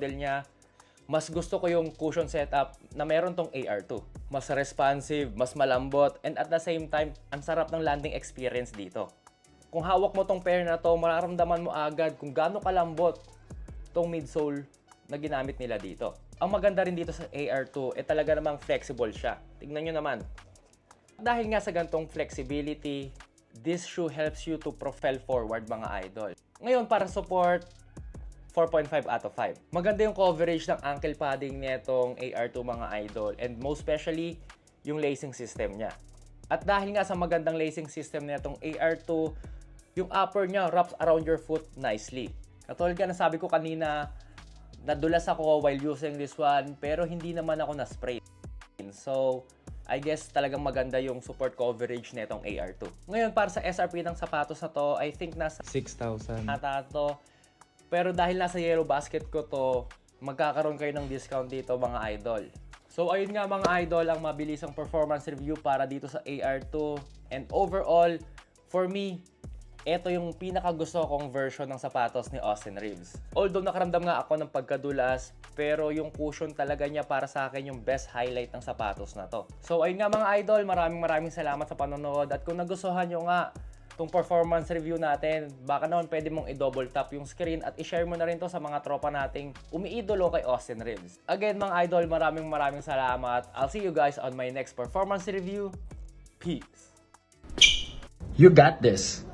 model niya, mas gusto ko yung cushion setup na meron tong AR2. Mas responsive, mas malambot, and at the same time, ang sarap ng landing experience dito. Kung hawak mo tong pair na to, mararamdaman mo agad kung gaano kalambot tong midsole na ginamit nila dito. Ang maganda rin dito sa AR2, talaga namang flexible siya. Tignan nyo naman. Dahil nga sa gantong flexibility, this shoe helps you to propel forward mga idol. Ngayon, para support, 4.5 out of 5. Maganda yung coverage ng ankle padding nitong AR2 mga idol, and most especially yung lacing system niya. At dahil nga sa magandang lacing system nitong AR2, yung upper niya wraps around your foot nicely. Katulad nga na sabi ko kanina, nadulas ako while using this one, pero hindi naman ako na-spray. So, I guess talagang maganda yung support coverage nitong AR2. Ngayon, para sa SRP ng sapatos na to, I think nasa 6,000. ata to. Pero dahil nasa yellow basket ko to, magkakaroon kayo ng discount dito mga idol. So ayun nga mga idol, ang mabilisang performance review para dito sa AR2. And overall, for me, ito yung pinakagusto kong version ng sapatos ni Austin Reeves. Although nakaramdam nga ako ng pagkadulas, pero yung cushion talaga niya para sa akin yung best highlight ng sapatos na to. So ayun nga mga idol, maraming salamat sa panonood. At kung nagustuhan nyo nga itong performance review natin, baka naman pwede mong i-double tap yung screen at i-share mo na rin to sa mga tropa nating umiidolo kay Austin Reeves. Again mga idol, maraming salamat. I'll see you guys on my next performance review. Peace! You got this!